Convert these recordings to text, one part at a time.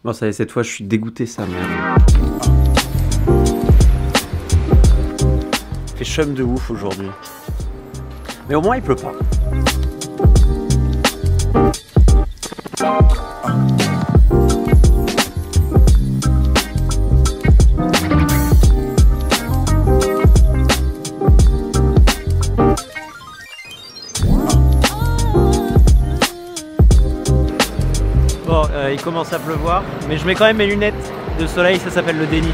Bon, ça y est, cette fois, je suis dégoûté, ça, merde. Il fait chum de ouf aujourd'hui. Mais au moins, il pleut pas. Bon, il commence à pleuvoir, mais je mets quand même mes lunettes de soleil, ça s'appelle le déni.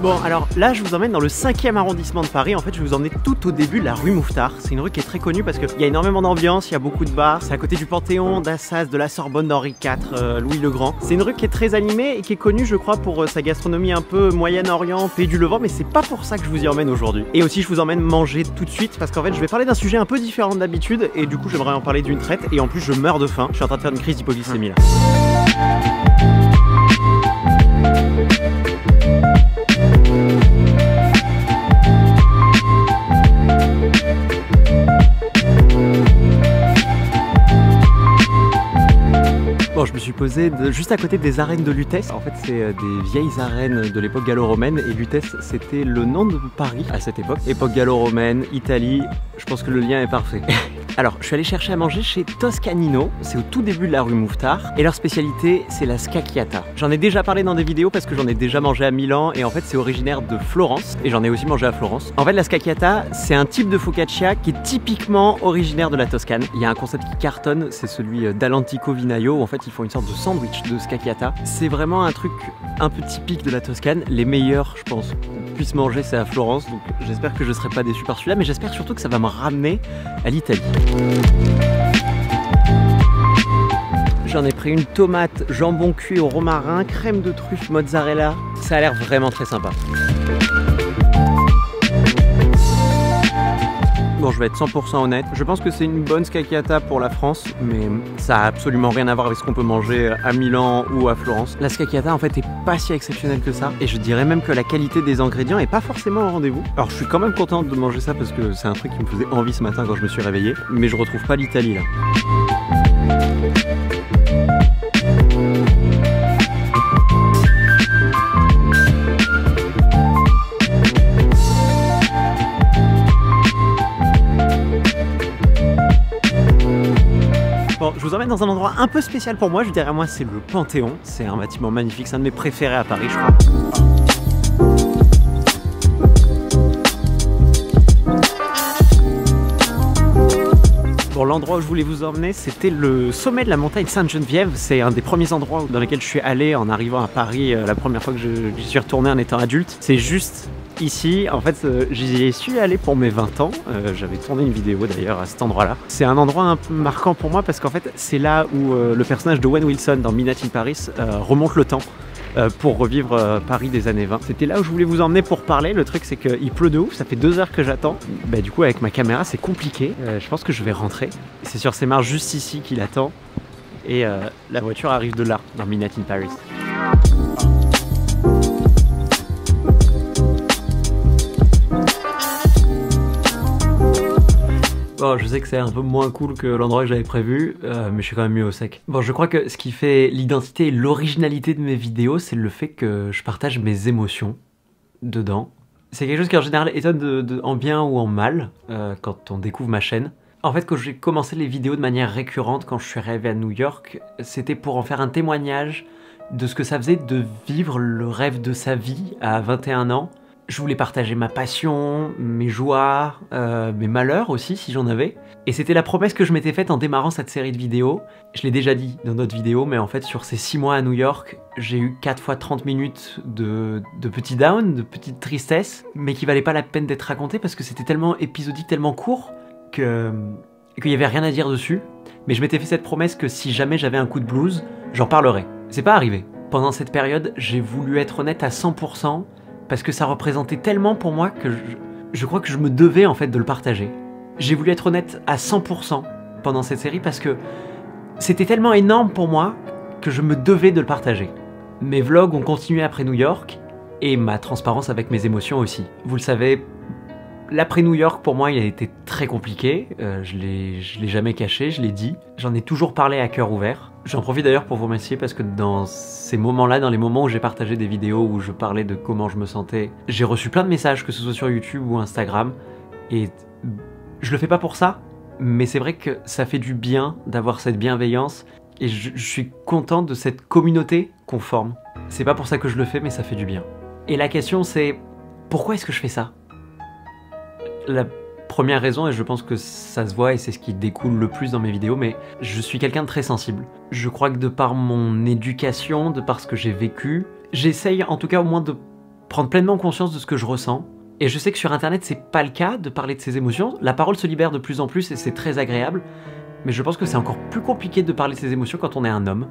Bon, alors là, je vous emmène dans le 5e arrondissement de Paris. En fait, je vais vous emmener tout au début de la rue Mouffetard. C'est une rue qui est très connue parce qu'il y a énormément d'ambiance, il y a beaucoup de bars. C'est à côté du Panthéon, d'Assas, de la Sorbonne, d'Henri IV, Louis le Grand. C'est une rue qui est très animée et qui est connue, je crois, pour sa gastronomie un peu Moyen-Orient, Pays du Levant, mais c'est pas pour ça que je vous y emmène aujourd'hui. Et aussi, je vous emmène manger tout de suite parce qu'en fait, je vais parler d'un sujet un peu différent d'habitude et du coup, j'aimerais en parler d'une traite. Et en plus, je meurs de faim. Je suis en train de faire une crise d'hypoglycémie là. Bon, je me suis posé juste à côté des arènes de Lutèce. En fait, c'est des vieilles arènes de l'époque gallo-romaine et Lutèce, c'était le nom de Paris à cette époque. Époque gallo-romaine, Italie, je pense que le lien est parfait. Alors, je suis allé chercher à manger chez Toscanino, c'est au tout début de la rue Mouffetard, et leur spécialité, c'est la scacchiata. J'en ai déjà parlé dans des vidéos parce que j'en ai déjà mangé à Milan, et en fait, c'est originaire de Florence, et j'en ai aussi mangé à Florence. En fait, la scacchiata, c'est un type de focaccia qui est typiquement originaire de la Toscane. Il y a un concept qui cartonne, c'est celui d'Alantico Vinaio, où en fait, ils font une sorte de sandwich de scacchiata. C'est vraiment un truc un peu typique de la Toscane. Les meilleurs, je pense, qu'on puisse manger, c'est à Florence, donc j'espère que je ne serai pas déçu par celui-là, mais j'espère surtout que ça va me ramener à l'Italie. J'en ai pris une tomate, jambon cuit au romarin, crème de truffe, mozzarella. Ça a l'air vraiment très sympa. Bon, je vais être 100% honnête. Je pense que c'est une bonne scacchiata pour la France, mais ça a absolument rien à voir avec ce qu'on peut manger à Milan ou à Florence. La scacchiata, en fait, est pas si exceptionnelle que ça. Et je dirais même que la qualité des ingrédients est pas forcément au rendez-vous. Alors, je suis quand même contente de manger ça parce que c'est un truc qui me faisait envie ce matin quand je me suis réveillé. Mais je retrouve pas l'Italie, là. Bon, je vous emmène dans un endroit un peu spécial pour moi. Je dirais, moi, c'est le Panthéon. C'est un bâtiment magnifique, c'est un de mes préférés à Paris, je crois. Bon, l'endroit où je voulais vous emmener, c'était le sommet de la montagne Sainte-Geneviève. C'est un des premiers endroits dans lesquels je suis allé en arrivant à Paris la première fois que j'y suis retourné en étant adulte. C'est juste ici, en fait, j'y suis allé pour mes 20 ans. J'avais tourné une vidéo d'ailleurs à cet endroit-là. C'est un endroit un peu marquant pour moi parce qu'en fait, c'est là où le personnage de Owen Wilson dans Midnight in Paris remonte le temps. Pour revivre Paris des années 20. C'était là où je voulais vous emmener pour parler. Le truc, c'est qu'il pleut de ouf, ça fait 2 heures que j'attends. Bah, du coup, avec ma caméra, c'est compliqué. Je pense que je vais rentrer. C'est sur ces marches juste ici qu'il attend. Et la voiture arrive de là, dans Midnight in Paris. Bon, je sais que c'est un peu moins cool que l'endroit que j'avais prévu, mais je suis quand même mieux au sec. Bon, je crois que ce qui fait l'identité et l'originalité de mes vidéos, c'est le fait que je partage mes émotions dedans. C'est quelque chose qui en général étonne en bien ou en mal quand on découvre ma chaîne. En fait, quand j'ai commencé les vidéos de manière récurrente quand je suis arrivé à New York, c'était pour en faire un témoignage de ce que ça faisait de vivre le rêve de sa vie à 21 ans. Je voulais partager ma passion, mes joies, mes malheurs aussi si j'en avais. Et c'était la promesse que je m'étais faite en démarrant cette série de vidéos. Je l'ai déjà dit dans notre vidéo, mais en fait sur ces 6 mois à New York, j'ai eu 4 fois 30 minutes de petits downs, de petites tristesses, mais qui valaient pas la peine d'être racontées parce que c'était tellement épisodique, tellement court que et qu'il n'y avait rien à dire dessus, mais je m'étais fait cette promesse que si jamais j'avais un coup de blues, j'en parlerais. C'est pas arrivé. Pendant cette période, j'ai voulu être honnête à 100% parce que ça représentait tellement pour moi que je crois que je me devais en fait de le partager. J'ai voulu être honnête à 100% pendant cette série parce que c'était tellement énorme pour moi que je me devais de le partager. Mes vlogs ont continué après New York et ma transparence avec mes émotions aussi. Vous le savez, l'après-New York pour moi il a été très compliqué, je l'ai jamais caché, je l'ai dit. J'en ai toujours parlé à cœur ouvert. J'en profite d'ailleurs pour vous remercier parce que dans ces moments-là, dans les moments où j'ai partagé des vidéos où je parlais de comment je me sentais, j'ai reçu plein de messages, que ce soit sur YouTube ou Instagram, et je le fais pas pour ça, mais c'est vrai que ça fait du bien d'avoir cette bienveillance, et je suis content de cette communauté qu'on forme. C'est pas pour ça que je le fais, mais ça fait du bien. Et la question c'est, pourquoi est-ce que je fais ça ? La première raison, et je pense que ça se voit et c'est ce qui découle le plus dans mes vidéos, mais je suis quelqu'un de très sensible. Je crois que de par mon éducation, de par ce que j'ai vécu, j'essaye en tout cas au moins de prendre pleinement conscience de ce que je ressens. Et je sais que sur internet c'est pas le cas de parler de ses émotions, la parole se libère de plus en plus et c'est très agréable, mais je pense que c'est encore plus compliqué de parler de ses émotions quand on est un homme.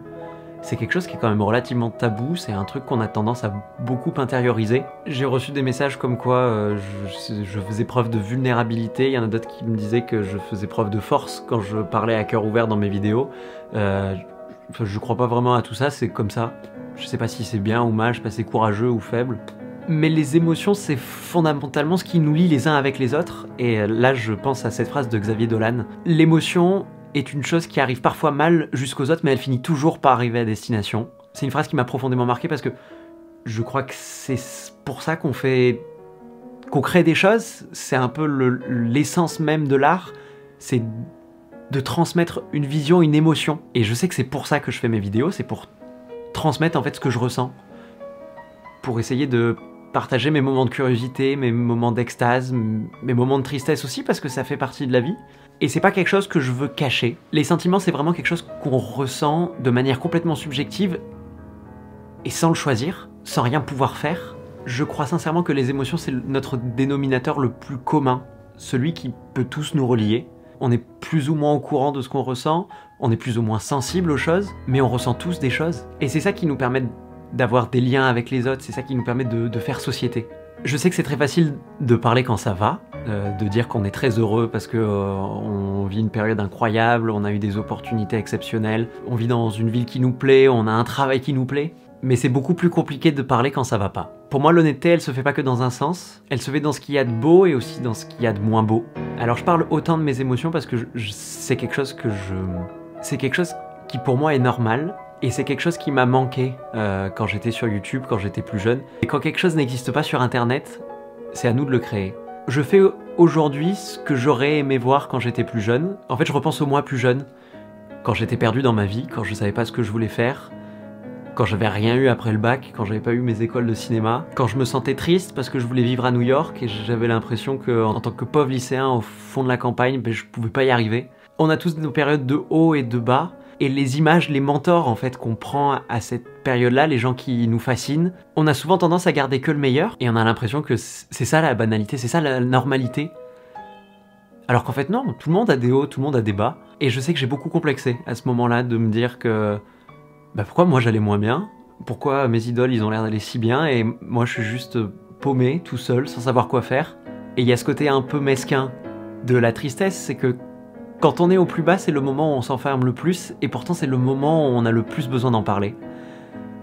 C'est quelque chose qui est quand même relativement tabou, c'est un truc qu'on a tendance à beaucoup intérioriser. J'ai reçu des messages comme quoi je faisais preuve de vulnérabilité, il y en a d'autres qui me disaient que je faisais preuve de force quand je parlais à cœur ouvert dans mes vidéos. Je crois pas vraiment à tout ça, c'est comme ça. Je sais pas si c'est bien ou mal, je sais pas si c'est courageux ou faible. Mais les émotions, c'est fondamentalement ce qui nous lie les uns avec les autres. Et là, je pense à cette phrase de Xavier Dolan. L'émotion est une chose qui arrive parfois mal jusqu'aux autres, mais elle finit toujours par arriver à destination. C'est une phrase qui m'a profondément marqué parce que je crois que c'est pour ça qu'on crée des choses. C'est un peu l'essence même de l'art, c'est de transmettre une vision, une émotion. Et je sais que c'est pour ça que je fais mes vidéos, c'est pour transmettre en fait ce que je ressens, pour essayer de partager mes moments de curiosité, mes moments d'extase, mes moments de tristesse aussi, parce que ça fait partie de la vie. Et c'est pas quelque chose que je veux cacher. Les sentiments, c'est vraiment quelque chose qu'on ressent de manière complètement subjective et sans le choisir, sans rien pouvoir faire. Je crois sincèrement que les émotions, c'est notre dénominateur le plus commun, celui qui peut tous nous relier. On est plus ou moins au courant de ce qu'on ressent, on est plus ou moins sensible aux choses, mais on ressent tous des choses. Et c'est ça qui nous permet d'avoir des liens avec les autres, c'est ça qui nous permet de faire société. Je sais que c'est très facile de parler quand ça va, de dire qu'on est très heureux parce que on vit une période incroyable, on a eu des opportunités exceptionnelles, on vit dans une ville qui nous plaît, on a un travail qui nous plaît, mais c'est beaucoup plus compliqué de parler quand ça va pas. Pour moi, l'honnêteté, elle se fait pas que dans un sens, elle se fait dans ce qu'il y a de beau et aussi dans ce qu'il y a de moins beau. Alors je parle autant de mes émotions parce que c'est quelque chose qui pour moi est normal. Et c'est quelque chose qui m'a manqué quand j'étais sur YouTube, quand j'étais plus jeune. Et quand quelque chose n'existe pas sur Internet, c'est à nous de le créer. Je fais aujourd'hui ce que j'aurais aimé voir quand j'étais plus jeune. En fait, je repense au moi plus jeune, quand j'étais perdu dans ma vie, quand je savais pas ce que je voulais faire, quand j'avais rien eu après le bac, quand j'avais pas eu mes écoles de cinéma, quand je me sentais triste parce que je voulais vivre à New York et j'avais l'impression que, en tant que pauvre lycéen au fond de la campagne, je pouvais pas y arriver. On a tous nos périodes de haut et de bas. Et les images, les mentors en fait qu'on prend à cette période-là, les gens qui nous fascinent, on a souvent tendance à garder que le meilleur et on a l'impression que c'est ça la banalité, c'est ça la normalité. Alors qu'en fait non, tout le monde a des hauts, tout le monde a des bas. Et je sais que j'ai beaucoup complexé à ce moment-là de me dire que pourquoi moi j'allais moins bien, pourquoi mes idoles ils ont l'air d'aller si bien et moi je suis juste paumé, tout seul, sans savoir quoi faire. Et il y a ce côté un peu mesquin de la tristesse, c'est que quand on est au plus bas, c'est le moment où on s'enferme le plus, et pourtant c'est le moment où on a le plus besoin d'en parler.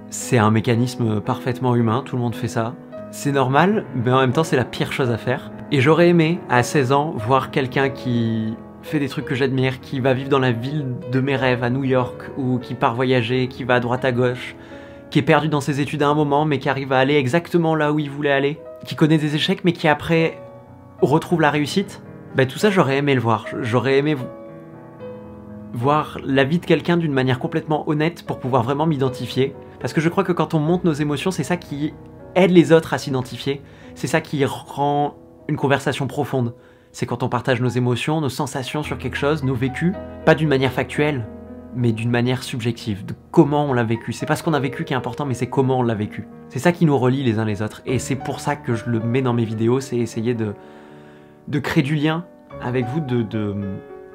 C'est un mécanisme parfaitement humain, tout le monde fait ça. C'est normal, mais en même temps c'est la pire chose à faire. Et j'aurais aimé, à 16 ans, voir quelqu'un qui fait des trucs que j'admire, qui va vivre dans la ville de mes rêves à New York, ou qui part voyager, qui va à droite à gauche, qui est perdu dans ses études à un moment, mais qui arrive à aller exactement là où il voulait aller, qui connaît des échecs, mais qui après retrouve la réussite. Tout ça, j'aurais aimé le voir. J'aurais aimé voir la vie de quelqu'un d'une manière complètement honnête pour pouvoir vraiment m'identifier. Parce que je crois que quand on monte nos émotions, c'est ça qui aide les autres à s'identifier. C'est ça qui rend une conversation profonde. C'est quand on partage nos émotions, nos sensations sur quelque chose, nos vécus, pas d'une manière factuelle, mais d'une manière subjective, de comment on l'a vécu. C'est pas ce qu'on a vécu qui est important, mais c'est comment on l'a vécu. C'est ça qui nous relie les uns les autres. Et c'est pour ça que je le mets dans mes vidéos, c'est essayer de créer du lien avec vous,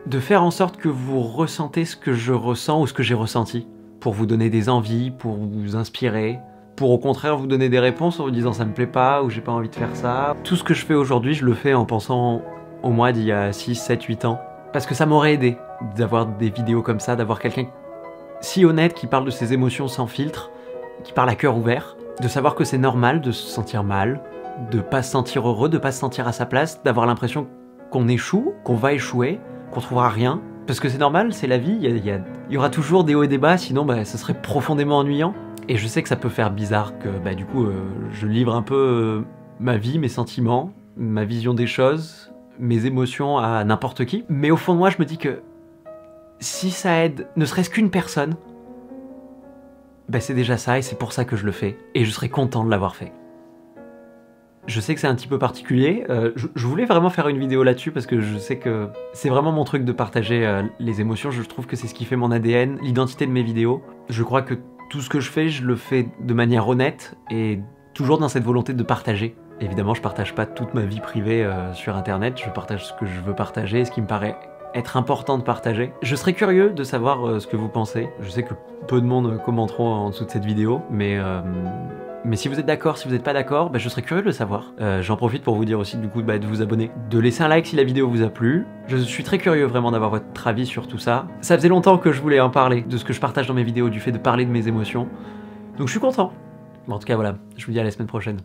de faire en sorte que vous ressentez ce que je ressens ou ce que j'ai ressenti, pour vous donner des envies, pour vous inspirer, pour au contraire vous donner des réponses en vous disant ça me plaît pas ou j'ai pas envie de faire ça. Tout ce que je fais aujourd'hui, je le fais en pensant au moi d'il y a 6, 7, 8 ans. Parce que ça m'aurait aidé d'avoir des vidéos comme ça, d'avoir quelqu'un si honnête qui parle de ses émotions sans filtre, qui parle à cœur ouvert, de savoir que c'est normal de se sentir mal, de pas se sentir heureux, de pas se sentir à sa place, d'avoir l'impression qu'on échoue, qu'on va échouer, qu'on trouvera rien. Parce que c'est normal, c'est la vie, il y aura toujours des hauts et des bas, sinon ce serait profondément ennuyant. Et je sais que ça peut faire bizarre que du coup je livre un peu ma vie, mes sentiments, ma vision des choses, mes émotions à n'importe qui. Mais au fond de moi, je me dis que si ça aide ne serait-ce qu'une personne, c'est déjà ça et c'est pour ça que je le fais. Et je serais content de l'avoir fait. Je sais que c'est un petit peu particulier, je voulais vraiment faire une vidéo là-dessus parce que je sais que c'est vraiment mon truc de partager les émotions, je trouve que c'est ce qui fait mon ADN, l'identité de mes vidéos. Je crois que tout ce que je fais, je le fais de manière honnête et toujours dans cette volonté de partager. Évidemment, je partage pas toute ma vie privée sur internet, je partage ce que je veux partager, ce qui me paraît être important de partager. Je serais curieux de savoir ce que vous pensez. Je sais que peu de monde commenteront en dessous de cette vidéo, mais si vous êtes d'accord, si vous n'êtes pas d'accord, je serais curieux de le savoir. J'en profite pour vous dire aussi du coup de vous abonner, de laisser un like si la vidéo vous a plu. Je suis très curieux vraiment d'avoir votre avis sur tout ça. Ça faisait longtemps que je voulais en parler, de ce que je partage dans mes vidéos, du fait de parler de mes émotions. Donc je suis content. Bon, en tout cas voilà, je vous dis à la semaine prochaine.